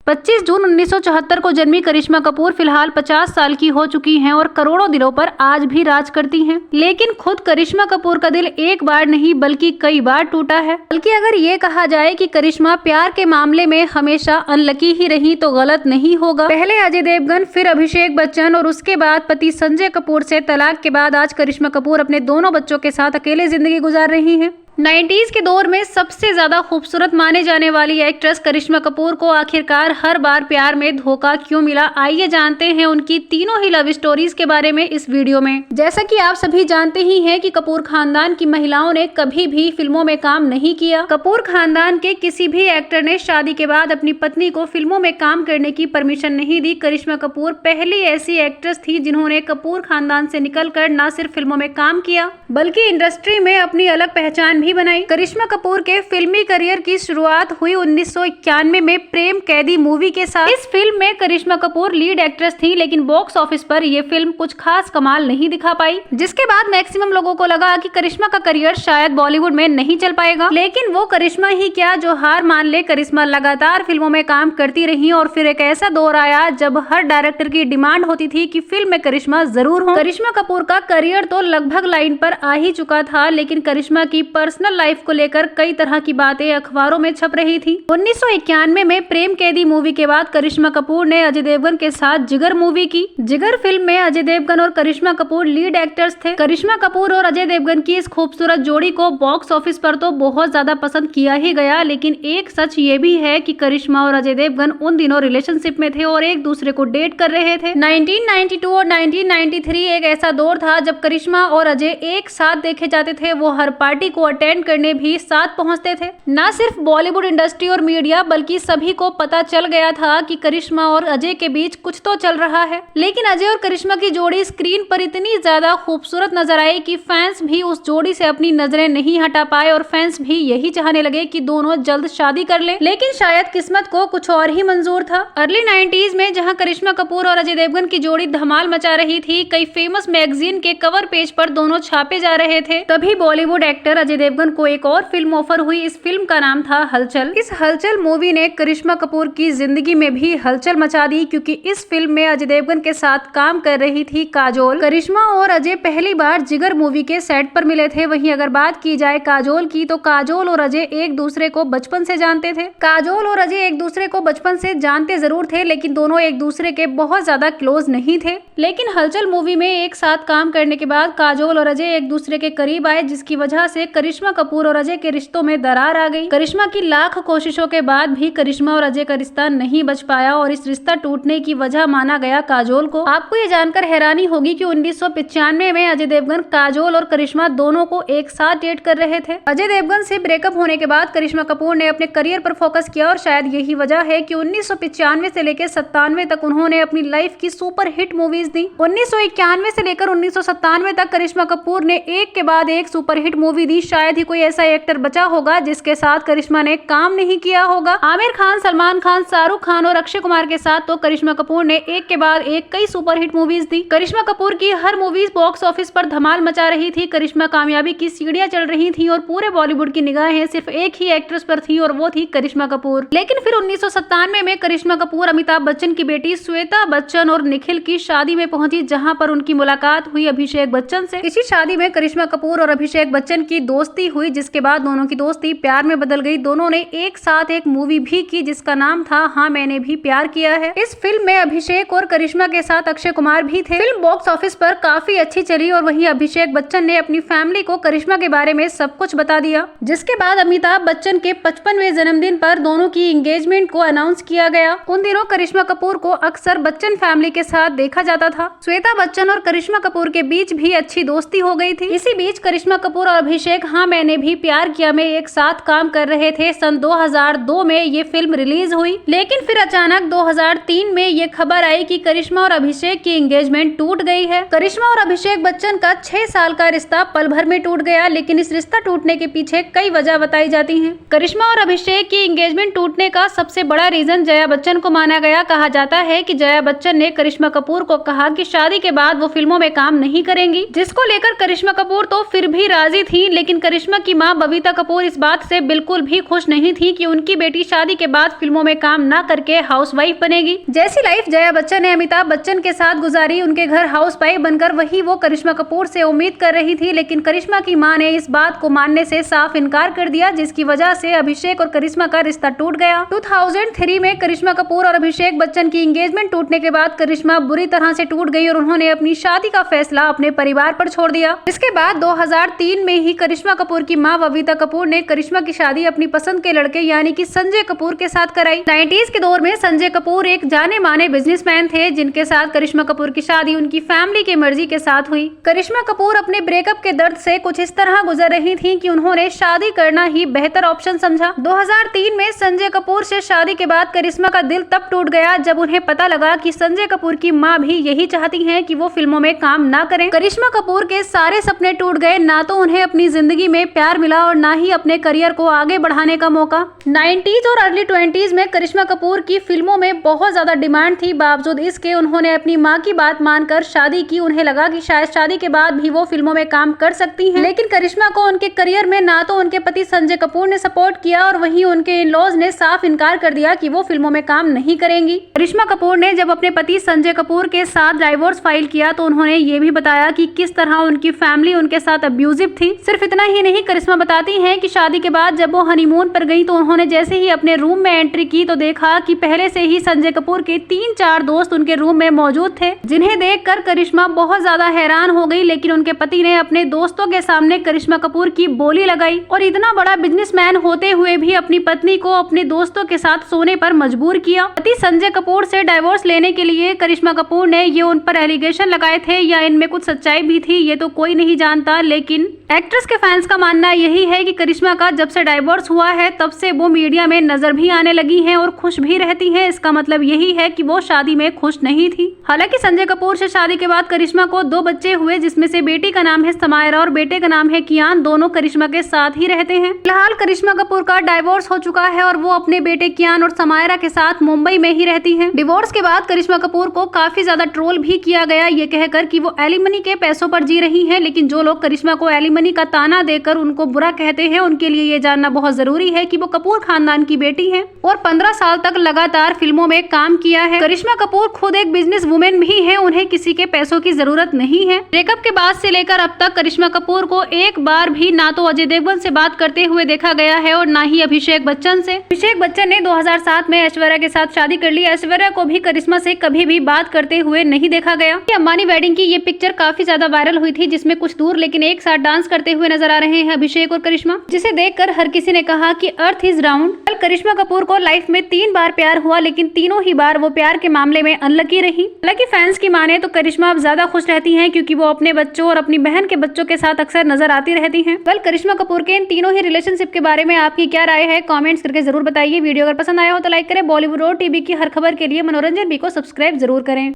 25 जून 1974 को जन्मी करिश्मा कपूर फिलहाल 50 साल की हो चुकी हैं और करोड़ों दिलों पर आज भी राज करती हैं। लेकिन खुद करिश्मा कपूर का दिल एक बार नहीं बल्कि कई बार टूटा है। बल्कि अगर ये कहा जाए कि करिश्मा प्यार के मामले में हमेशा अनलकी ही रही तो गलत नहीं होगा। पहले अजय देवगन, फिर अभिषेक बच्चन और उसके बाद पति संजय कपूर से तलाक के बाद आज करिश्मा कपूर अपने दोनों बच्चों के साथ अकेले जिंदगी गुजार रही हैं। 90s के दौर में सबसे ज्यादा खूबसूरत माने जाने वाली एक्ट्रेस करिश्मा कपूर को आखिरकार हर बार प्यार में धोखा क्यों मिला, आइए जानते हैं उनकी तीनों ही लव स्टोरीज के बारे में इस वीडियो में। जैसा कि आप सभी जानते ही हैं कि कपूर खानदान की महिलाओं ने कभी भी फिल्मों में काम नहीं किया। कपूर खानदान के किसी भी एक्टर ने शादी के बाद अपनी पत्नी को फिल्मों में काम करने की परमिशन नहीं दी। करिश्मा कपूर पहली ऐसी एक्ट्रेस थी जिन्होंने कपूर खानदान से निकलकर न सिर्फ फिल्मों में काम किया बल्कि इंडस्ट्री में अपनी अलग पहचान भी बनाई। करिश्मा कपूर के फिल्मी करियर की शुरुआत हुई 1991 में प्रेम कैदी मूवी के साथ। इस फिल्म में करिश्मा कपूर लीड एक्ट्रेस थी, लेकिन बॉक्स ऑफिस पर यह फिल्म कुछ खास कमाल नहीं दिखा पाई, जिसके बाद मैक्सिमम लोगों को लगा कि करिश्मा का करियर शायद बॉलीवुड में नहीं चल पाएगा। लेकिन वो करिश्मा ही क्या जो हार मान ले। करिश्मा लगातार फिल्मों में काम करती रही और फिर एक ऐसा दौर आया जब हर डायरेक्टर की डिमांड होती थी कि फिल्म में करिश्मा जरूर हो। करिश्मा कपूर का करियर तो लगभग लाइन पर आ ही चुका था, लेकिन करिश्मा की पर्सनल लाइफ को लेकर कई तरह की बातें अखबारों में छप रही थी। 1991 में प्रेम कैदी मूवी के बाद करिश्मा कपूर ने अजय देवगन के साथ जिगर मूवी की। जिगर फिल्म में अजय देवगन और करिश्मा कपूर लीड एक्टर्स थे। करिश्मा कपूर और अजय देवगन की इस खूबसूरत जोड़ी को बॉक्स ऑफिस पर तो बहुत ज्यादा पसंद किया ही गया, लेकिन एक सच ये भी है कि करिश्मा और अजय देवगन उन दिनों रिलेशनशिप में थे और एक दूसरे को डेट कर रहे थे। 1992 और 1993 एक ऐसा दौर था जब करिश्मा और अजय एक साथ देखे जाते थे। वो हर पार्टी को अटेंड करने भी साथ पहुंचते थे। न सिर्फ बॉलीवुड इंडस्ट्री और मीडिया बल्कि सभी को पता चल गया था कि करिश्मा और अजय के बीच कुछ तो चल रहा है। लेकिन अजय और करिश्मा की जोड़ी स्क्रीन पर इतनी ज्यादा खूबसूरत नजर आई कि फैंस भी उस जोड़ी से अपनी नजरें नहीं हटा पाए और फैंस भी यही चाहने लगे कि दोनों जल्द शादी कर लें। लेकिन शायद किस्मत को कुछ और ही मंजूर था। अर्ली 90s में जहां करिश्मा कपूर और अजय देवगन की जोड़ी धमाल मचा रही थी, कई फेमस मैगजीन के कवर पेज पर दोनों छापे जा रहे थे, तभी बॉलीवुड एक्टर अजय देवगन को एक और फिल्म ऑफर हुई। इस फिल्म का नाम था हलचल। इस हलचल मूवी ने करिश्मा कपूर की जिंदगी में भी हलचल मचा दी, क्योंकि इस फिल्म में अजय देवगन के साथ काम कर रही थी काजोल। करिश्मा और अजय पहली बार जिगर मूवी के सेट पर मिले थे। वहीं अगर बात की जाए काजोल की, तो काजोल और अजय एक दूसरे को बचपन से जानते थे। काजोल और अजय एक दूसरे को बचपन से जानते जरूर थे, लेकिन दोनों एक दूसरे के बहुत ज्यादा क्लोज नहीं थे। लेकिन हलचल मूवी में एक साथ काम करने के बाद काजोल और अजय एक दूसरे के करीब आए, जिसकी वजह से करिश्मा कपूर और अजय के रिश्तों में दरार आ गई। करिश्मा की लाख कोशिशों के बाद भी करिश्मा और अजय का रिश्ता नहीं बच पाया और इस रिश्ता टूटने की वजह माना गया काजोल को। आपको ये जानकर हैरानी होगी कि 1995 में अजय देवगन, काजोल और करिश्मा दोनों को एक साथ डेट कर रहे थे। अजय देवगन से ब्रेकअप होने के बाद करिश्मा कपूर ने अपने करियर पर फोकस किया और शायद यही वजह है कि 1995 से लेकर 97 तक उन्होंने अपनी लाइफ की सुपर हिट मूवीज दी। 1991 से लेकर 1997 तक करिश्मा कपूर ने एक के बाद एक सुपर हिट मूवी दी। शायद ही कोई ऐसा एक्टर बचा होगा जिसके साथ करिश्मा ने काम नहीं किया होगा। आमिर खान, सलमान खान, शाहरुख खान और अक्षय कुमार के साथ तो करिश्मा कपूर ने एक के बाद एक कई सुपर हिट मूवीज दी। करिश्मा कपूर की हर मूवीज बॉक्स ऑफिस पर धमाल मचा रही थी। करिश्मा कामयाबी की सीढ़ियां चढ़ रही थी और पूरे बॉलीवुड की निगाहें सिर्फ एक ही एक्ट्रेस पर थी और वो थी करिश्मा कपूर। लेकिन फिर 1997 में करिश्मा कपूर अमिताभ बच्चन की बेटी श्वेता बच्चन और निखिल की शादी में पहुंची, जहां पर उनकी मुलाकात हुई अभिषेक बच्चन से। इसी शादी में करिश्मा कपूर और अभिषेक बच्चन की दोस्ती हुई, जिसके बाद दोनों की दोस्ती प्यार में बदल गई। दोनों ने एक साथ एक मूवी भी की जिसका नाम था हाँ मैंने भी प्यार किया है। इस फिल्म में अभिषेक और करिश्मा के साथ अक्षय कुमार भी थे। फिल्म बॉक्स ऑफिस पर काफी अच्छी चली और वहीं अभिषेक बच्चन ने अपनी फैमिली को करिश्मा के बारे में सब कुछ बता दिया, जिसके बाद अमिताभ बच्चन के 55वें जन्मदिन पर दोनों की एंगेजमेंट को अनाउंस किया गया। उन दिनों करिश्मा कपूर को अक्सर बच्चन फैमिली के साथ देखा जाता था। श्वेता बच्चन और करिश्मा कपूर के बीच भी अच्छी दोस्ती हो गई थी। इसी बीच करिश्मा कपूर और अभिषेक हाँ मैंने भी प्यार किया में एक साथ काम कर रहे थे। सन 2002 में ये फिल्म रिलीज हुई, लेकिन फिर अचानक 2003 में ये खबर आई कि करिश्मा और अभिषेक की एंगेजमेंट टूट गई है। करिश्मा और अभिषेक बच्चन का 6 साल का रिश्ता पल भर में टूट गया, लेकिन इस रिश्ता टूटने के पीछे कई वजह बताई जाती हैं। करिश्मा और अभिषेक की एंगेजमेंट टूटने का सबसे बड़ा रीजन जया बच्चन को माना गया। कहा जाता है कि जया बच्चन ने करिश्मा कपूर को कहा कि शादी के बाद वो फिल्मों में काम नहीं करेंगी, जिसको लेकर करिश्मा कपूर तो फिर भी राजी थी, लेकिन करिश्मा की मां बबीता कपूर इस बात से बिल्कुल भी खुश नहीं थी कि उनकी बेटी शादी के बाद फिल्मों में काम न करके हाउसवाइफ बनेगी। जैसी लाइफ जया बच्चन ने अमिताभ बच्चन के साथ गुजारी, उनके घर हाउसवाइफ बनकर, वही वो करिश्मा कपूर से उम्मीद कर रही थी। लेकिन करिश्मा की मां ने इस बात को मानने से साफ इनकार कर दिया, जिसकी वजह से अभिषेक और करिश्मा का रिश्ता टूट गया। 2003 में करिश्मा कपूर और अभिषेक बच्चन की एंगेजमेंट टूटने के बाद करिश्मा बुरी तरह से टूट गई और उन्होंने अपनी शादी का फैसला अपने परिवार पर छोड़ दिया। इसके बाद 2003 में ही करिश्मा कपूर की मां बबीता कपूर ने करिश्मा की शादी अपनी पसंद के लड़के यानी कि संजय कपूर के साथ कराई। 90s के दौर में संजय कपूर एक जाने माने बिजनेसमैन थे, जिनके साथ करिश्मा कपूर की शादी उनकी फैमिली की मर्जी के साथ हुई। करिश्मा कपूर अपने ब्रेकअप के दर्द से कुछ इस तरह गुजर रही थी कि उन्होंने शादी करना ही बेहतर ऑप्शन समझा। 2003 में संजय कपूर से शादी के बाद करिश्मा का दिल तब टूट गया जब उन्हें पता लगा कि संजय कपूर की मां भी यही चाहती हैं कि वो फिल्मों में काम ना करें। करिश्मा कपूर के सारे सपने टूट गए, ना तो उन्हें अपनी जिंदगी में प्यार मिला और ना ही अपने करियर को आगे बढ़ाने का मौका। 90s और अर्ली 20s में करिश्मा कपूर की फिल्मों में बहुत ज्यादा डिमांड थी। बावजूद इसके उन्होंने अपनी मां की बात मानकर शादी की। उन्हें लगा कि शायद शादी के बाद भी वो फिल्मों में काम कर सकती हैं। लेकिन करिश्मा को उनके करियर में ना तो उनके पति संजय कपूर ने सपोर्ट किया और वहीं उनके इन-लॉज ने साफ इनकार कर दिया कि वो फिल्मों में काम नहीं करेंगी। करिश्मा कपूर ने जब अपने पति संजय कपूर के साथ डाइवोर्स फाइल किया तो उन्होंने ये भी बताया कि किस तरह उनकी फैमिली उनके साथ अब्यूजिव थी। सिर्फ इतना ही नहीं, करिश्मा बताती हैं कि शादी के बाद जब वो हनीमून पर गई तो उन्होंने जैसे ही अपने रूम में एंट्री की तो देखा कि पहले से ही संजय कपूर के 3-4 दोस्त उनके रूम में मौजूद थे, जिन्हें देखकर करिश्मा बहुत ज्यादा हैरान हो गई। लेकिन उनके पति ने अपने दोस्तों के सामने करिश्मा कपूर की बोली लगाई और इतना बड़ा बिजनेसमैन होते हुए भी अपनी पत्नी को अपने दोस्तों के साथ सोने पर मजबूर किया। पति संजय कपूर से डाइवोर्स लेने के लिए करिश्मा कपूर ने ये उन पर एलिगेशन लगाए थे या इनमें कुछ सच्चाई भी थी ये तो कोई नहीं जानता। लेकिन एक्ट्रेस के फैंस का मानना यही है कि करिश्मा का जब से डाइवोर्स हुआ है तब से वो मीडिया में नजर भी आने लगी हैं और खुश भी रहती हैं। इसका मतलब यही है कि वो शादी में खुश नहीं थी। हालांकि संजय कपूर से शादी के बाद करिश्मा को 2 बच्चे हुए, जिसमें से बेटी का नाम है समायरा और बेटे का नाम है कियान। दोनों करिश्मा के साथ ही रहते हैं। फिलहाल करिश्मा कपूर का डाइवोर्स हो चुका है और वो अपने बेटे कियान और समायरा के साथ मुंबई में ही रहती है। डिवोर्स के बाद करिश्मा कपूर को काफी ज्यादा ट्रोल भी किया गया, ये कहकर कि वो एलिमनी के पैसों पर जी रही हैं। लेकिन जो लोग करिश्मा को एलिमनी का ताना देकर उनको बुरा कहते हैं, उनके लिए ये जानना बहुत जरूरी है कि वो कपूर खानदान की बेटी है और 15 साल तक लगातार फिल्मों में काम किया है। करिश्मा कपूर खुद एक बिजनेस वुमेन भी है, उन्हें किसी के पैसों की जरूरत नहीं है। ब्रेकअप के बाद से लेकर अब तक करिश्मा कपूर को एक बार भी ना तो अजय देवगन से बात करते हुए देखा गया है और ना ही अभिषेक बच्चन से। अभिषेक बच्चन ने 2007 में ऐश्वर्या के साथ शादी कर ली। ऐश्वर्या को भी करिश्मा से कभी भी बात करते हुए नहीं देखा गया। अंबानी वेडिंग की ये पिक्चर काफी ज्यादा वायरल हुई थी, जिसमें कुछ दूर लेकिन एक साथ डांस करते हुए नजर आ रहे हैं अभिषेक और करिश्मा, जिसे देखकर हर किसी ने कहा कि अर्थ इज राउंड। कल करिश्मा कपूर को लाइफ में 3 बार प्यार हुआ, लेकिन तीनों ही बार वो प्यार के मामले में अनलकी रही। हालांकि फैंस की माने तो करिश्मा अब ज्यादा खुश रहती हैं, क्योंकि वो अपने बच्चों और अपनी बहन के बच्चों के साथ अक्सर नजर आती रहती हैं। कल करिश्मा कपूर के इन तीनों ही रिलेशनशिप के बारे में आपकी क्या राय है, कमेंट्स करके जरूर बताइए। वीडियो अगर पसंद आया हो तो लाइक करें। बॉलीवुड और टीवी की हर खबर के लिए मनोरंजन भी को सब्सक्राइब जरूर करें।